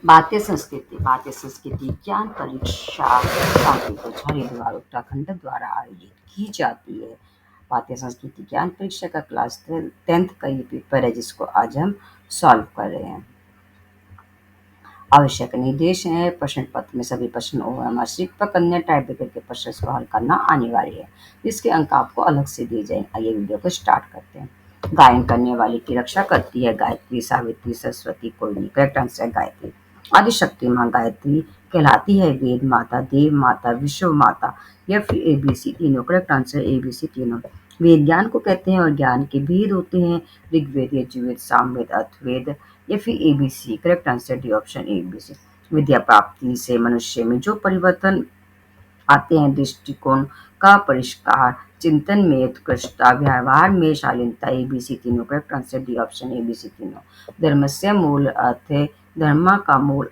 भारतीय संस्कृति ज्ञान परीक्षा कानपुर हरिद्वार उत्तराखंड द्वारा आयोजित की जाती है। भारतीय संस्कृति ज्ञान परीक्षा का क्लास 10th का ये पेपर है, जिसको आज हम सॉल्व कर रहे हैं। आवश्यक निर्देश है। प्रश्न पत्र में सभी प्रश्न OMR शीट पर करने, टाइप करके प्रश्न को हल करना अनिवार्य है, जिसके अंक आपको अलग से दिए जाएंगे। आइए वीडियो को स्टार्ट करते हैं। गायन करने वाले की रक्षा करती है गायत्री, सावित्री, सरस्वती, कोई नहीं। करेक्ट आंसर है गायत्री। आदिशक्ति माँ गायत्री कहलाती है वेद माता, देव माता, विश्व माता या फिर ABC तीनों। करेक्ट आंसर ABC तीनों। वेद ज्ञान को कहते हैं और ज्ञान के भेद होते हैं, ऋग्वेद, यजुर्वेद, सामवेद, अथर्ववेद या फिर ABC। Correct answer D option ABC। विद्या प्राप्ति से मनुष्य में जो परिवर्तन आते हैं, दृष्टिकोण का परिष्कार, चिंतन में उत्कृष्टता, व्यवहार में शालीनता, ABC तीनों। Correct answer D option ABC तीनों। धर्म से मूल अर्थ है, धर्म का मूल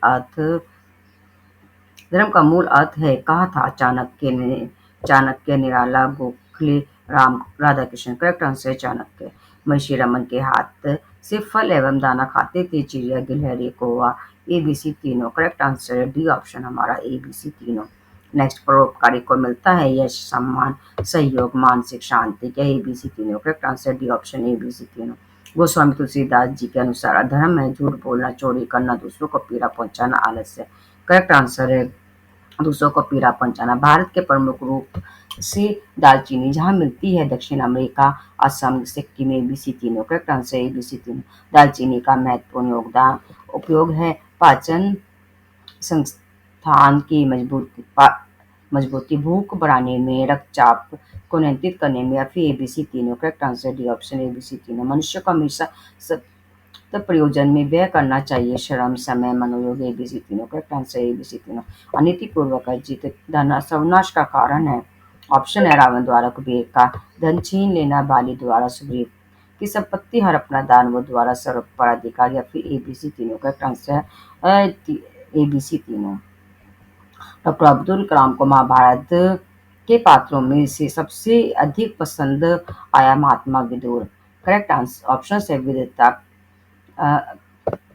अर्थ है, कहा था चाणक्य, निराला, गोखले, राम, राधा कृष्ण। Correct answer Chanakya. महर्षि रमन के हाथ से फल एवं दाना खाते थे चिड़िया, गिलहरी, कौवा। ABC तीनों। करेक्ट आंसर डी ऑप्शन हमारा ABC तीनों। नेक्स्ट, परोपकारी को मिलता है यश, सम्मान, सहयोग, मानसिक शांति। क्या ABC तीनों। Correct answer D option ABC तीनों। गोस्वामी तुलसीदास जी के अनुसार अधर्म है झूठ बोलना, चोरी करना, दूसरों को पीड़ा पहुंचाना, आलस्य। करेक्ट आंसर है दूसरों को पीड़ा पहुंचाना। भारत के प्रमुख रूप से दालचीनी जहाँ मिलती है, दक्षिण अमेरिका, असम, सिक्किम। ABC तीनों। करेक्ट आंसर ABC तीनों। दालचीनी का महत्वपूर्ण योगदान उपयोग है पाचन संस्थान की मजबूती, भूख बढ़ाने में, रक्तचाप को नियंत्रित करने में, या फिर ABC तीनों। Correct answer D option ABC तीनों। मनुष्य को हमेशा सत्य प्रयोजन में व्यय करना चाहिए, श्रम, समय, मनोयोग। ABC तीनों। करेक्ट आंसर ABC तीनों। अनीतिपूर्वक अर्जित धन सर्वनाश का कारण है। ऑप्शन है रावण द्वारा कुबेर का धन छीन लेना, बाली द्वारा सुग्रीव की संपत्ति हड़पना, दानवों द्वारा सर्व पर अधिकार, या फिर ABC तीनों। करेक्ट आंसर है ABC तीनों। डॉक्टर अब्दुल कलाम को महाभारत के पात्रों में से सबसे अधिक पसंद आया महात्मा विदुर। करेक्ट आंसर ऑप्शन है विविधता।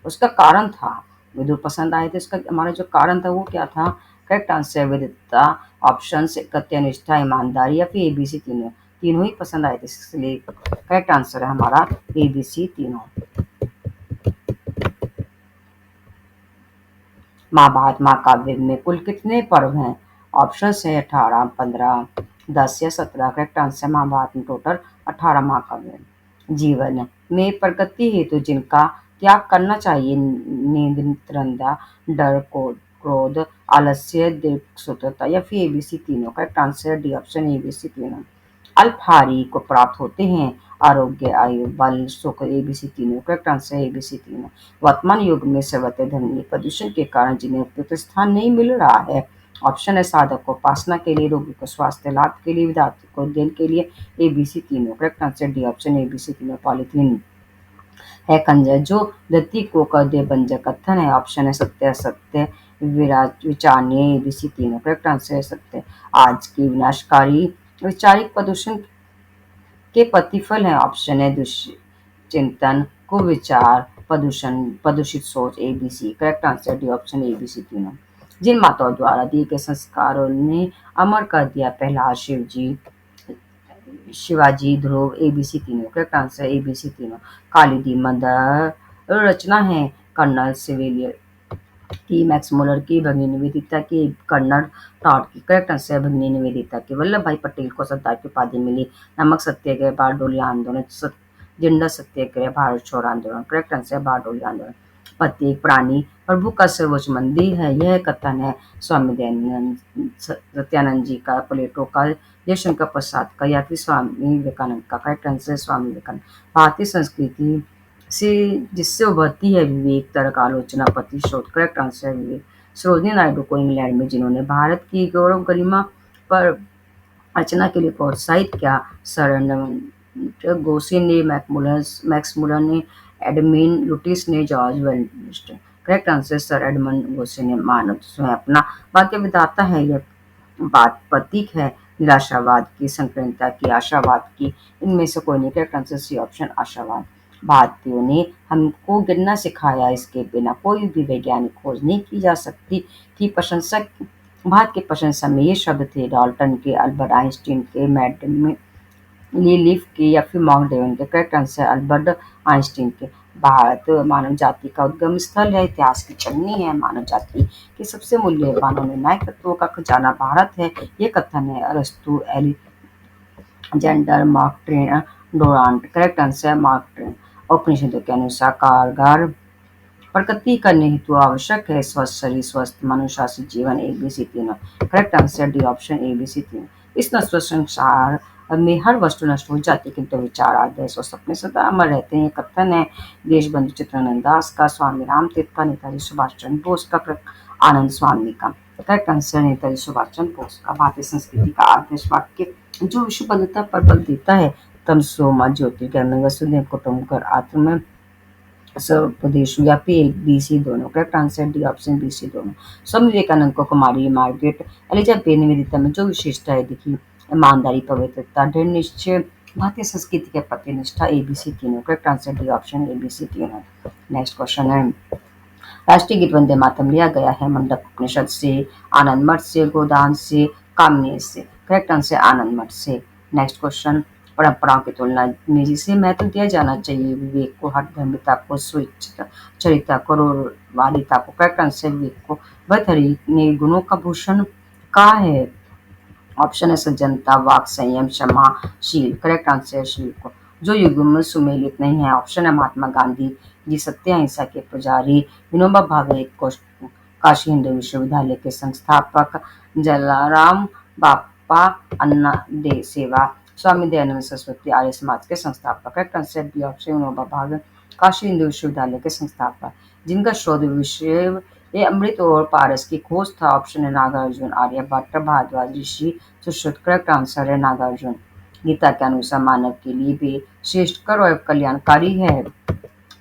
उसका कारण था, विदुर पसंद आए थे, इसका हमारा जो कारण था वो क्या था? करेक्ट आंसर है विविधता। ऑप्शन से सत्यनिष्ठा, ईमानदारी, या फिर ABC तीनों। तीनों ही पसंद आए थे, इसलिए करेक्ट आंसर है हमारा ABC तीनों। महाभारत महाकाव्य में कुल कितने पर्व हैं? ऑप्शन है 18, 15, 10 या 17। करेक्ट आंसर महाभारत में टोटल 18 महाकाव्य हैं। जीवन में प्रगति हेतु जिनका त्याग करना चाहिए, नींद, निद्रा, डर, क्रोध, आलस्य, दीर्घसूत्रता, या फिर ABC तीनों। Correct answer D option ABC तीनों। अल्पाहारी को प्राप्त होते हैं आरोग्य, आयु, बल, सुख। ABC तीनों। करेक्ट आंसर ABC तीनों। वर्तमान युग में सर्वत्र ध्वनि प्रदूषण के कारण जिन्हें उपयुक्त स्थान नहीं मिल रहा है, ऑप्शन है साधक को उपासना के लिए, रोगी को स्वास्थ्य लाभ के लिए, विद्यार्थी को अध्ययन के लिए। ABC तीनों। Correct answer D option ABC तीनों। पॉलीथीन है खंजर जो धरती को कर दे बंजर, कथन है। ऑप्शन है सत्य, असत्य, विचारणीय। ABC तीनों। करेक्ट आंसर है सत्य। आज की विनाशकारी वैचारिक प्रदूषण के प्रतिफल हैं, ऑप्शन है दुष्चिंतन, कुविचार, प्रदूषित सोच। ABC। Correct answer D option ABC तीनों। जिन माताओं द्वारा दिए गए संस्कारों ने अमर कर दिया प्रहलाद, शिवाजी, ध्रुव। ABC तीनों। करेक्ट आंसर ABC तीनों। काली दी मदर रचना है कर्नल सिविलियर की, मैक्स मुलर की, भगिनी निवेदिता की, कर्नल टॉड की। करेक्ट आंसर है भगिनी निवेदिता की। वल्लभ भाई पटेल को सरदार की उपाधि मिली, नमक सत्याग्रह, बारडोली आंदोलन, झंडा सत्याग्रह, भारत छोड़ो आंदोलन। करेक्ट आंसर है बारडोली आंदोलन। प्रत्येक प्राणी प्रभु का सर्वोच्च मंदिर है, यह कथन है स्वामी सत्यानंद जी का, प्लेटो का, जयशंकर प्रसाद का, या फिर स्वामी विवेकानंद का। करेक्ट आंसर है स्वामी विवेकानंद। भारतीय संस्कृति से जिससे उभरती है विवेक, तर्क, आलोचना, प्रतिशोध। करेक्ट आंसर है विवेक। सरोजिनी नायडू को इंग्लैंड में जिन्होंने भारत की गौरव गरिमा पर रचना के लिए प्रोत्साहित किया, सर गोसे ने, मैक्स मुलर ने, एडमिन लुटिस ने, George Wells. Correct answer sir Edmund Gosse ने। मानव स्वयं अपना भाग्य विधाता है, यह बात प्रतीक है निराशावाद की, संकीर्णता की, आशावाद की। इनमें से कोई नहीं। करेक्ट आंसर सी ऑप्शन आशावाद। भारतीयों ने हमको गिनना सिखाया, इसके बिना कोई भी वैज्ञानिक खोज नहीं की जा सकती थी। प्रशंसक भारत की प्रशंसा में ये शब्द थे डाल्टन के, अल्बर्ट आइंस्टीन के, मैडम लीलिफ के या फिर माउंट डेवन के। करेक्ट आंसर है अल्बर्ट आइंस्टीन के। भारत मानव जाति का उद्गम स्थल है, इतिहास की चलनी है, मानव जाति के सबसे मूल्यवान और निर्णायक तत्वों का खजाना भारत है। ये कथन है अरस्तु, Alexander, mark Twain, Donald. Correct answer है मार्क ट्वेन। उपनिषदों के अनुसार कारगर प्रकृति करने हेतु आवश्यक है स्वस्थ शरीर, स्वस्थ मनुशासित जीवन, एबीसी तीनों। Correct answer D option ABC तीनों। इस नश्वर संसार में हर वस्तु नष्ट हो जाती है किंतु विचार, आदर्श और सपने सदा अमर रहते हैं। ये कथन है देशबंधु चित्तरंजन दास का, स्वामी रामतीर्थ का, नेताजी सुभाष चंद्र बोस का, आनंद स्वामी का। करेक्ट आंसर नेताजी सुभाष चंद्र बोस का। भारतीय संस्कृति का आदर्श वाक्य जो विश्व बंधुता पर बल देता है, तमसो मा ज्योतिर्गमय वसुधैव कुटुंबकम आत्म स्वदेश या फिर बीसी दोनों। Correct answer D option BC दोनों। स्वामी विवेकानंद को कुमारी मार्गरेट एलिजाबेथ निवेदिता में जो विशेषताएं दिखी, ईमानदारी, पवित्रता, दृढ़ निश्चय, भारतीय संस्कृति के प्रति निष्ठा, एबीसी तीनों। Correct answer D option ABC तीनों। नेक्स्ट क्वेश्चन है राष्ट्रीय गीत वंदे मातरम लिया गया है मंडक उपनिषद से, आनंद मठ से, गोदान से, कामनी से। करेक्ट आंसर आनंद मठ से। नेक्स्ट क्वेश्चन परंपराओं की तुलना में जिसे महत्व दिया जाना चाहिए, विवेक को, हठधर्मिता को, चरिता को, वादिता को। करेक्ट आंसर विवेक को। भर्तृहरि ने गुणों का भूषण कहा है, ऑप्शन है सज्जनता, वाक संयम, क्षमा, शील। करेक्ट आंसर है शील को। जो युग में सुमेलित नहीं है, ऑप्शन है महात्मा गांधी जी, सत्य अहिंसा के पुजारी, विनोबा भावे काशी हिंदू विश्वविद्यालय के संस्थापक, जलाराम बापा, अन्ना दे सेवा, स्वामी दयानंद सरस्वती, आर्य समाज के संस्थापक। Correct answer B option Vinoba Bhave Kashi Hindu विश्वविद्यालय के संस्थापक, जिनका शोध विषय ये अमृत और पारस की खोज था, ऑप्शन है नागार्जुन, आर्यभट्ट, भारद्वाज, ऋषि सुश्रुत। करेक्ट आंसर है नागार्जुन। गीता के अनुसार मानव के लिए भी श्रेष्ठकर और कल्याणकारी है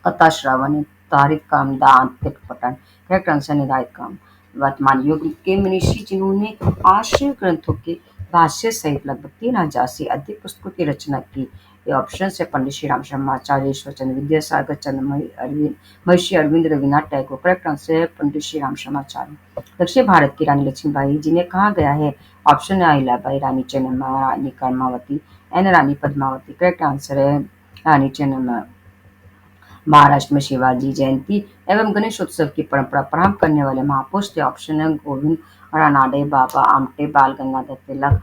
कथा श्रवण, निर्धारित काम, दान, पठन। करेक्ट आंसर निर्धारित काम। वर्तमान युग के मनीषी जिन्होंने आश्रय ग्रंथों के भाष्य सहित लगभग 3000 से अधिक पुस्तकों की रचना की, ये ऑप्शन है पंडित श्री राम शर्मा आचार्य, ईश्वर चंद्र विद्यासागर, महर्षि अरविंद, रविन्द्रनाथ टैगोर। करेक्ट आंसर है पंडित श्री राम शर्मा आचार्य। दक्षिण भारत की रानी लक्ष्मीबाई जिन्हें कहा गया है, ऑप्शन है अहिल्याबाई, रानी चेन्नम्मा, रानी कर्मावती, एन रानी पद्मावती। करेक्ट आंसर है रानी चेन्नम्मा। महाराष्ट्र में शिवाजी जयंती एवं गणेश उत्सव की परंपरा प्रारंभ करने वाले महापुरुष थे, ऑप्शन है गोविंद रानाडे, बाबा आमटे, बाल गंगाधर तिलक,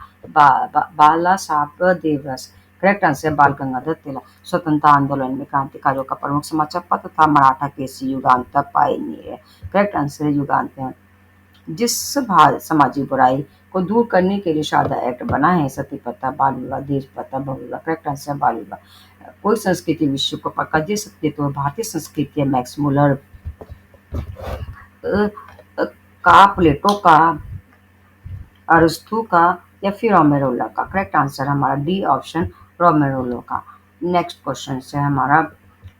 बाला साहब देवरस। करेक्ट आंसर बाल गंगाधर तिलक। स्वतंत्रता आंदोलन में क्रांतिकारियों का प्रमुख समाचार पत्र था मराठा केसरी, युगांत, पायनियर। करेक्ट आंसर युगांत है। जिस सामाजिक बुराई को दूर करने के लिए शारदा एक्ट बना है, सती प्रथा, बाल विवाह, दहेज प्रथा, बहुविवाह। करेक्ट आंसर बाल विवाह। कोई संस्कृति विश्व को पक्का दे सकती है तो भारतीय संस्कृति है। मैक्स मुलर का, प्लेटो का, अरस्तु का या फिर रोमेरोला का। करेक्ट आंसर हमारा डी ऑप्शन रोमेरोला का। नेक्स्ट क्वेश्चन है हमारा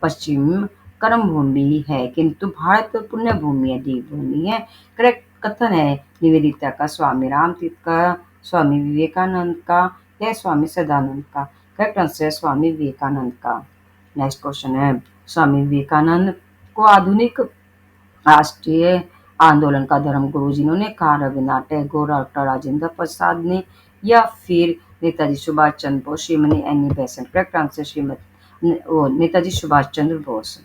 पश्चिम कर्म भूमि है किंतु भारत पुण्य भूमि है, दीप भूमि है। करेक्ट कथन है निवेदिता का, स्वामी रामतीर्थ का, स्वामी विवेकानंद का या स्वामी सदानंद का। करेक्ट आंसर है स्वामी विवेकानंद का। नेक्स्ट क्वेश्चन है स्वामी विवेकानंद को आधुनिक राष्ट्रीय आंदोलन का धर्मगुरु जिन्होंने कहा, रविन्द्रनाथ टैगोर, डॉक्टर राजेंद्र प्रसाद ने या फिर Netaji Subhash Chandra Bose, Shrimati Annie Besant. Correct answer Shrimati Netaji Subhash Chandra Bose.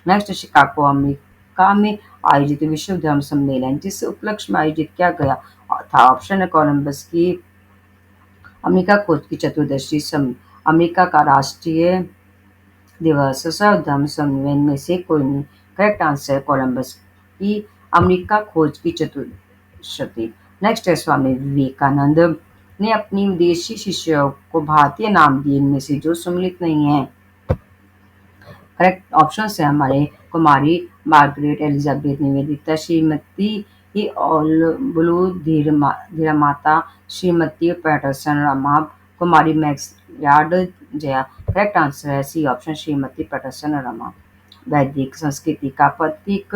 Next Chicago America में आयोजित विश्व धर्म सम्मेलन जिस उपलक्ष्य में आयोजित किया गया था, ऑप्शन है कोलंबस की अमेरिका खोज की चतुर्दशी, अमेरिका का राष्ट्रीय दिवस, सर्व धर्म सम्मेलन में से कोई नहीं। करेक्ट आंसर है कोलंबस की अमेरिका खोज की चतुर्दशी। नेक्स्ट है स्वामी विवेकानंद ने अपनी विदेशी शिष्यों को भारतीय नाम दिए, इनमें से जो सम्मिलित नहीं है। करेक्ट ऑप्शन है हमारे कुमारी मार्गरेट एलिजाबेथ निवेदिता, श्रीमती ब्लू धीरमाता, श्रीमती पैटरसन रमा, कुमारी मैक्स यार्ड जया। करेक्ट आंसर है C option Shrimati Patterson Rama. वैदिक संस्कृति का प्रतीक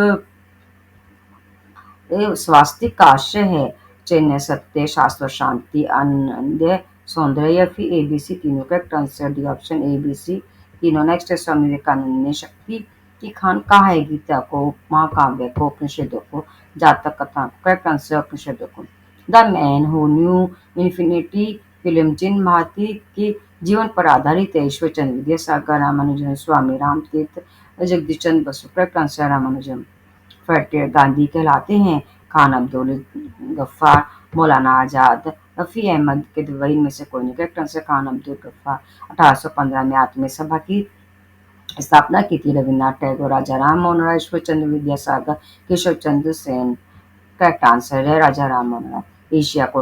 स्वास्तिक का आशय है, चैन्य, सत्य, शाश्वत शांति, आनंद, सौंदर्य या फिर एबीसी तीनों। Correct answer D option ABC तीनों। नेक्स्ट है स्वामी विवेकानंद ने शक्ति की खान कहा है गीता को, महाकाव्य को, उपनिषदों को, जातक कथा। करेक्ट आंसर उपनिषदों को। The man who knew infinity film जिन भारती के जीवन पर आधारित है, ईश्वर चंद्र विद्यासागर रामानुजन, स्वामी रामतीर्थ, जगदीश चंद्र बसु। Correct answer Ramanujan. फैटे गांधी कहलाते हैं खान अब्दुल गफ्फार, मौलाना आजाद, रफी अहमद के दुबई में से कोई नहीं। Correct answer Khan Abdul Ghaffar. 1815 में आत्मीय सभा की स्थापना की थी रविन्द्रनाथ टैगोर, राजा राम मोहन राय, ईश्वर चंद्र विद्यासागर, केशव चंद्र सेन। करेक्ट आंसर है राजा राम मोहन राय। एशिया का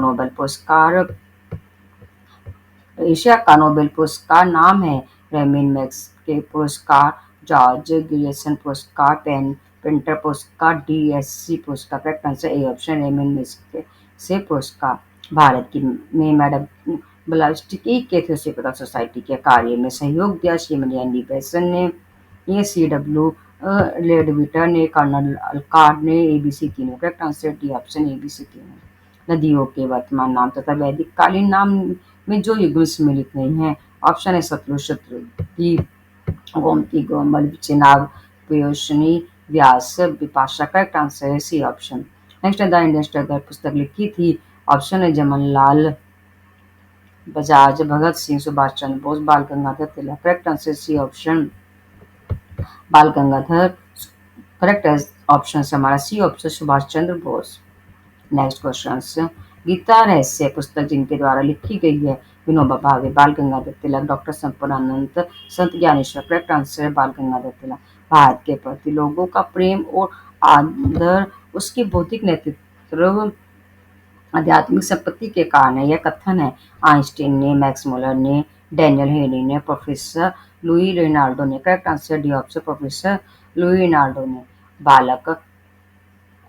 नोबेल पुरस्कार नाम है रेमिन मैग्सेसे पुरस्कार, जॉर्ज ग्रियर्सन पुरस्कार, पेंटर पुरस्कार, डीएससी पुरस्कार। Correct answer A option Ramon Magsaysay पुरस्कार। भारत की में मैडम ब्लास्टिकी के थियोसॉफिकल सोसाइटी के कार्य में सहयोग दिया श्रीमती एनी बेसन ने, ये CW लेडविटर ने, कर्नल अलकार्ड ने, ABC तीनों। Correct answer D option ABC तीनों। नदियों के वर्तमान नाम तथा वैदिक कालीन नाम में जो युग्म सम्मिलित नहीं है, ऑप्शन है सतलुज, शतरुंधि, गोमती, गोमल, चेनाब, पयोशनी, व्यास, विपाशा। करेक्ट आंसर है सी ऑप्शन। नेक्स्ट है द इंडियन स्ट्रगल पुस्तक लिखी थी, ऑप्शन है जमनलाल बजाज, भगत सिंह, सुभाष चंद्र बोस, बाल Gangadhar Tilak. Correct answer C option बाल गंगाधर। करेक्ट ऑप्शन हमारा C option Subhash Chandra Bose. Next question, Gita रहस्य पुस्तक जिनके द्वारा लिखी गई है, विनोबा भावे, बाल गंगाधर तिलक, डॉक्टर संपूर्णानंद, संत ज्ञानेश्वर। करेक्ट आंसर है बाल गंगाधर तिलक। भारत के प्रति लोगों का प्रेम और आदर उसकी बौद्धिक नेतृत्व आध्यात्मिक संपत्ति के कारण है, यह कथन है आइंस्टीन ने, मैक्स मुलर ने, डैनियल हेनी ने, प्रोफेसर लुई रेनाल्डो ने। Correct answer D option professor Louis Ronaldo ने। बालक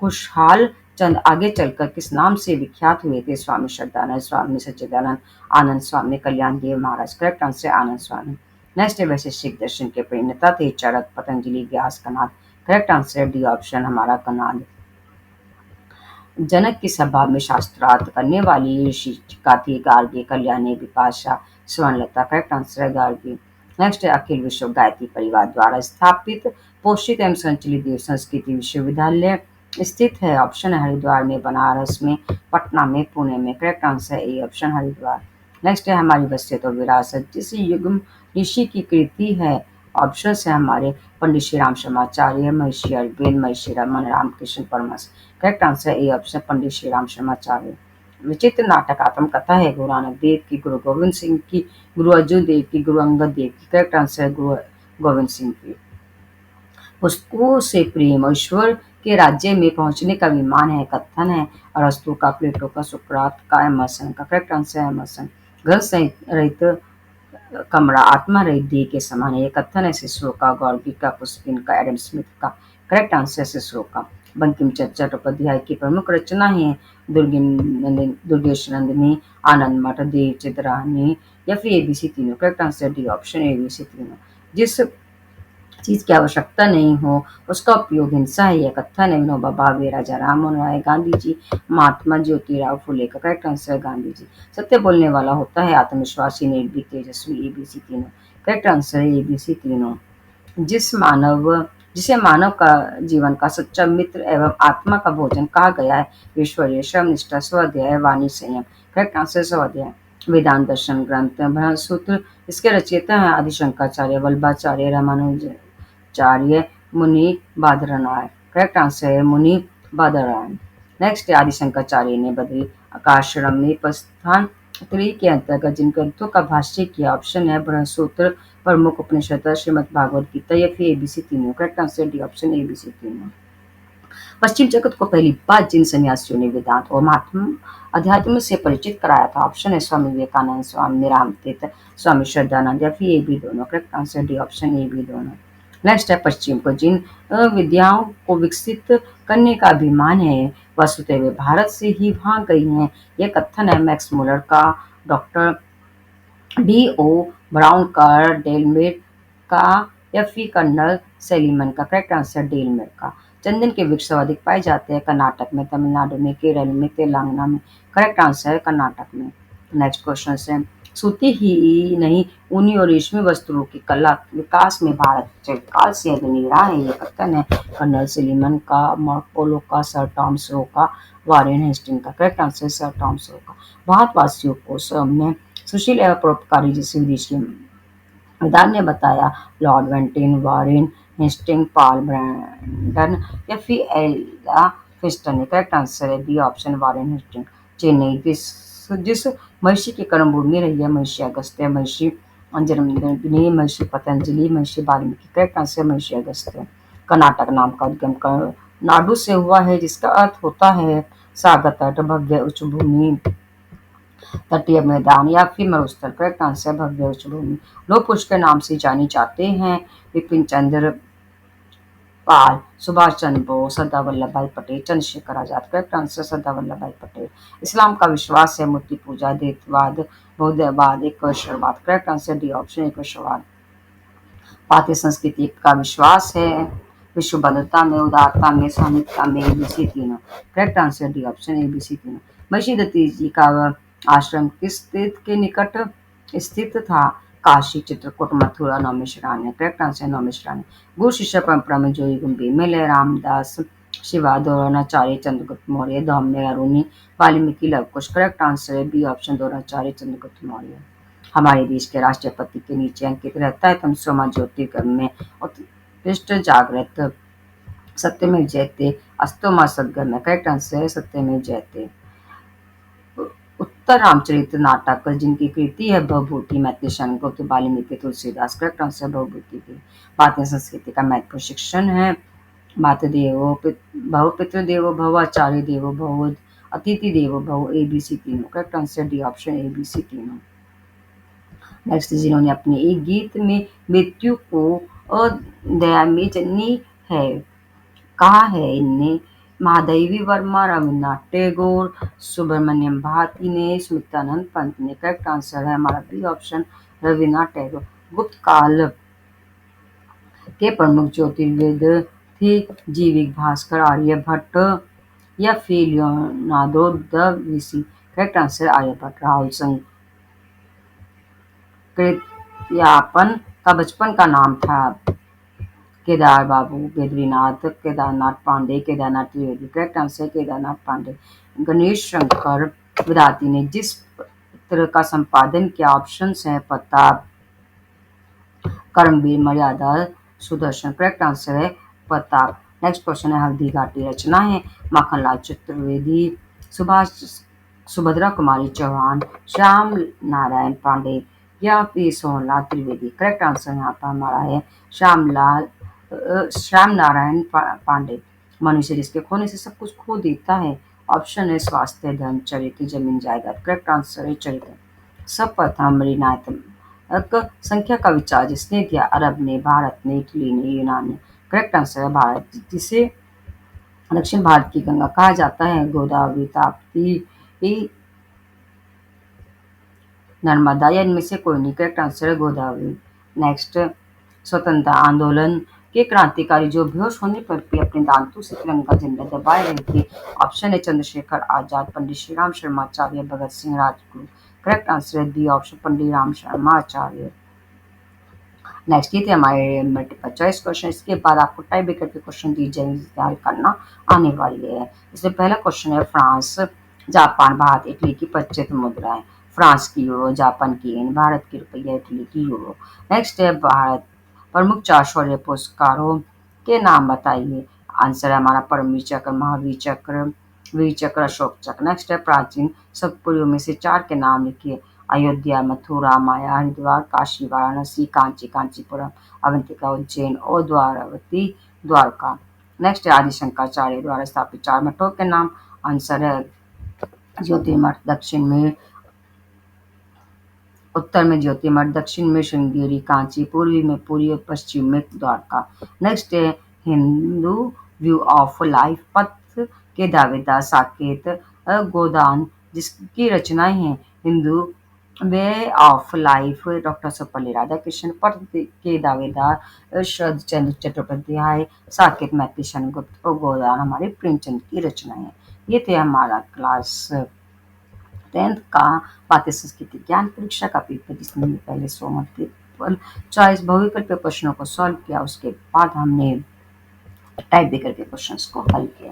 खुशहाल चंद आगे चलकर किस नाम से विख्यात हुए थे, Swami Shraddhanand, Swami Sachchidanand, Anand Swami, Kalyan Dev Maharaj. Correct answer Anand Swami. Next है वैशेषिक दर्शन के प्रणेता थे Charak, Patanjali, Vyas, Kanad. Correct answer D option हमारा कनाद। जनक की सभा में शास्त्रार्थ करने वाली ऋषिका थी गार्गी, कल्याणी, विपाशा, स्वर्णलता। करेक्ट आंसर है गार्गी। नेक्स्ट है अखिल विश्व गायत्री परिवार द्वारा स्थापित, पोषित एवं संचालित देव संस्कृति विश्वविद्यालय स्थित है, ऑप्शन है हरिद्वार में, बनारस में, पटना में, पुणे में। करेक्ट आंसर है ए ऑप्शन हरिद्वार। नेक्स्ट है हमारी वसीयत और विरासत जिस युग ऋषि की कृति है, ऑप्शन है हमारे पंडित Shri Ram शर्माचार्य, Maharshi Arvind, Maharshi Raman, Ramakrishna Paramhansa. Correct answer A option Pandit Shri Ram Sharmacharya. विचित्र नाटकात्मक कथा है गुरु नानक देव की, गुरु गोविंद सिंह की, गुरु अर्जुन देव की, गुरु अंगद देव की। करेक्ट आंसर है गुरु गोविंद सिंह की। पुस्तकों से प्रेम और ईश्वर के राज्य में पहुंचने का विमान है, कथन है अरस्तु का, प्लेटो का, सुकरात का, एमर्सन का। करेक्ट आंसर है एमर्सन। घर रहित कमरा आत्मा रहित देह के समान है, ये कथन है सिसरो का, गॉर्गी का, पुस्किन का, एडम स्मिथ का। करेक्ट आंसर सिसरो का। बंकिम चंद्र चट्टोपाध्याय की प्रमुख रचना है दुर्गेश नंदिनी, आनंद मठ, देव चित्रहानी या फिर ABC तीनों। Correct answer D option ABC तीनों। जिस चीज की आवश्यकता नहीं हो उसका उपयोग हिंसा है, यह कथन है विनोबा भावे, राजा राम मोहन राय, गांधी जी, महात्मा ज्योतिराव फुले का। Correct answer Gandhi ji. सत्य बोलने वाला होता है आत्मविश्वासी, निर्भीक, तेजस्वी। ABC तीनों। करेक्ट आंसर है ABC तीनों। जिसे मानव का जीवन का सच्चा मित्र एवं आत्मा का भोजन कहा गया है, ईश्वरीय, श्रम निष्ठा, स्वाध्याय, वाणी संयम। करेक्ट आंसर स्वाध्याय। वेदांत दर्शन ग्रंथ ब्रह्मसूत्र, इसके रचयिता हैं आदि शंकराचार्य, वल्लभाचार्य, रामानुजाचार्य, मुनि बादरायण। करेक्ट आंसर है मुनि बादरायण। नेक्स्ट आदि शंकराचार्य ने बद्री आश्रम में प्रस्थान त्रयी के अंतर्गत जिन ग्रंथों का भाष्य किया, ऑप्शन है ब्रह्मसूत्र, प्रमुख उपनिषद, श्रीमद् भागवत गीता या फिर ABC तीनों। Correct answer D option ABC तीनों। पश्चिम जगत को पहली बार जिन सन्यासियों ने वेदांत और महात्म अध्यात्म से परिचित कराया था, ऑप्शन है स्वामी विवेकानंद, स्वामी रामतीर्थ, स्वामी श्रद्धानंद या फिर ए भी दोनों। Correct answer D option A भी दोनों। नेक्स्ट है पश्चिम को जिन विद्याओं को विकसित करने का अभिमान है, वस्तुतः वे भारत से ही भाग गई हैं, यह कथन है मैक्स मुलर का, डॉक्टर D.O. ब्राउन का, डेलमेट का या फिर कर्नल सेलिमन का। करेक्ट आंसर डेलमेट का। चंदन के वृक्ष सर्वाधिक पाए जाते हैं कर्नाटक में, तमिलनाडु में, केरल में, तेलंगाना में। करेक्ट आंसर है कर्नाटक में। नेक्स्ट क्वेश्चन है सूती ही नहीं, ऊनी और रेशमी वस्त्रों की कला विकास में भारत चिरकाल से अग्रणी रहा है। ये कथन है कर्नल सलीमन का, मार्कोपोलो का, सर टॉमस रो का, वॉरेन हेस्टिंग का। Correct answer sir Thomas Roe का। भारतवासियों को में सुशील एवं परोपकारी जिस विदेशी विद्वान ने बताया, lord Bentinck, Warren Hasting, Paul Brandon या फिर एला फिस्टन है। करेक्ट आंसर है B option, Warren Hasting. Chennai जिस जिस महर्षि की कर्मभूमि रही है, महर्षि अगस्त्य, महर्षि जमदग्नि, महर्षि पतंजलि, महर्षि वाल्मीकि। करेक्ट आंसर महर्षि अगस्त्य। कर्नाटक नाम का उद्गम नाडु से हुआ है, जिसका अर्थ होता है सागर तट, भव्य उच्च भूमि, तटीय मैदान या फिर मरुस्थल। करेक्ट आंसर भव्य उच्च भूमि। लोग पुरुष के नाम से जानी जाते हैं, विपिन चंद्र पाल, सुभाष चंद्र बोस, सरदार वल्लभ भाई पटेल, चंद्रशेखर आजाद। Correct answer Sardar Vallabh Bhai Patel. इस्लाम का विश्वास है मूर्ति पूजा, द्वैतवाद, बौद्धवाद, एकेश्वरवाद। करेक्ट आंसर डी ऑप्शन, एकेश्वरवाद। भारतीय संस्कृति का विश्वास है विश्वबद्धता में, उदारता में, स्वामित्व में, एबीसी तीनों। Correct answer D option, ABC तीनों। महर्षि दत्त जी का आश्रम किस तीर्थ के निकट स्थित था? काशी, चित्रकूट, मथुरा, नौमिषारण्य। Correct answer Naimisharanya. गुरु शिष्य परंपरा में जोई गुम्बी मिले, रामदास, शिवा, द्रोणाचार्य, चंद्रगुप्त मौर्य, धौम्य, अरुणि, वाल्मीकि, लवकुश। करेक्ट आंसर है बी ऑप्शन, द्रोणाचार्य, चंद्रगुप्त मौर्य। हमारे देश के राष्ट्रपति के नीचे अंकित रहता है तमसोमा ज्योतिर्गमय उत्कृष्ट जागृत, सत्यमेव जयते, अस्तोमा सद्गमय। करेक्ट आंसर है सत्यमेव जयते। उत्तर रामचरित नाटक जिनकी कृति है भवभूति, मैथिली शरणगुप्त, वाल्मीकि, तुलसीदास। करेक्ट आंसर भवभूति की। भारतीय संस्कृति का महत्वपूर्ण शिक्षण है मातृदेवो भव, पितृदेवो भव, आचार्य देवो भव, अतिथि देवो भव, एबीसी तीनों। Correct answer D option, ABC तीनों। नेक्स्ट, जिन्होंने अपने एक गीत में मृत्यु को अदयामिनी है कहा है इनने? महादेवी वर्मा, रविन्द्रनाथ टैगोर, सुब्रमण्यम भारती ने, स्मितानंद पंत ने। करेक्ट आंसर है हमारा बी ऑप्शन, रविन्द्रनाथ टैगोर। गुप्त काल के प्रमुख ज्योतिर्विद थे जीविक, भास्कर, आर्यभट्ट या फिर Leonardo da Vinci. Correct answer Aryabhatta. Rahul Sankrityayan का बचपन का नाम था केदार बाबू, बद्रीनाथ, केदारनाथ पांडे, केदारनाथ त्रिवेदी। Correct answer Kedarnath Pandey. गणेश शंकर विद्यार्थी ने जिस पत्र का संपादन किया, ऑप्शन है पता, कर्मवीर, मर्यादा, सुदर्शन। करेक्ट आंसर है पता। नेक्स्ट क्वेश्चन है हल्दी घाटी रचना है माखनलाल चतुर्वेदी, सुभाष, सुभद्रा कुमारी चौहान, श्याम नारायण पांडे या फिर सोहनलाल त्रिवेदी। करेक्ट आंसर यहाँ पर हमारा है श्याम नारायण पांडे। मनुष्य जिसके खोने से सब कुछ खो देता है, ऑप्शन है स्वास्थ्य, धन, चरित्र, जमीन, जायदाद। करेक्ट आंसर है चरित्र। सर्वप्रथम ऋणात्मक संख्या का विचार जिसने दिया? अरब ने, भारत ने, इटली ने, यूनान ने। करेक्ट आंसर है भारत। जिसे दक्षिण भारत की गंगा कहा जाता है? गोदावरी, ताप्ती, नर्मदा या इनमें से कोई नहीं। करेक्ट आंसर है गोदावरी। नेक्स्ट, स्वतंत्रता आंदोलन के क्रांतिकारी जो बेहोश होने पर भी अपने दांतों से तिरंगा झंडा दबाए रहे थे, ऑप्शन है चंद्रशेखर आजाद, पंडित श्रीराम शर्मा आचार्य, भगत सिंह, राजगुरु। करेक्ट आंसर है बी ऑप्शन, पंडित राम शर्मा आचार्य। नेक्स्ट, ये थे हमारे मल्टीपल चॉइस क्वेश्चन। इसके बाद आपको टाइप ब्रेकर के क्वेश्चन दी जाएंगे करना आने वाली है। इसमें पहला क्वेश्चन है फ्रांस, जापान, भारत, इटली की प्रचलित मुद्रा है। फ्रांस की यूरो, जापान की येन, भारत की रुपया, इटली की यूरो। नेक्स्ट है भारत प्रमुख 4 शौर्य पुरस्कारों के नाम बताइए। आंसर है हमारा परमवीर चक्र, महावीर चक्र, वीर चक्र, अशोक चक्र। नेक्स्ट है प्राचीन सतपुरियों में से 4 के नाम लिखिए। अयोध्या, मथुरा, माया, हरिद्वार, काशी, वाराणसी, कांची, कांचीपुरम, अवंतिका, उज्जैन और द्वारावती, द्वारका। नेक्स्ट है आदि शंकराचार्य द्वारा स्थापित 4 मठों के नाम। आंसर है ज्योतिर्मठ, दक्षिण में उत्तर में ज्योतिर्मठ, दक्षिण में श्रृंगेरी, कांची, पूर्वी में पुरी और पश्चिम में द्वारका। नेक्स्ट है हिंदू व्यू ऑफ लाइफ पथ के दावेदार साकेत गोदान जिसकी रचनाएं हैं Hindu way of life doctor Sarvepalli Radhakrishnan, पथ के दावेदार शरद चंद्र चट्टोपाध्याय, साकेत मैथिली शरणगुप्त और गोदान हमारे प्रेमचंद की रचनाएं हैं। ये थे हमारा क्लास 10th का भारतीय संस्कृति ज्ञान परीक्षा का पेपर, जिसमें हमने पहले 100 मल्टीपल चॉइस बहुविकल्पीय प्रश्नों को सॉल्व किया। उसके बाद हमने टाइप बेकर के क्वेश्चंस को हल किया।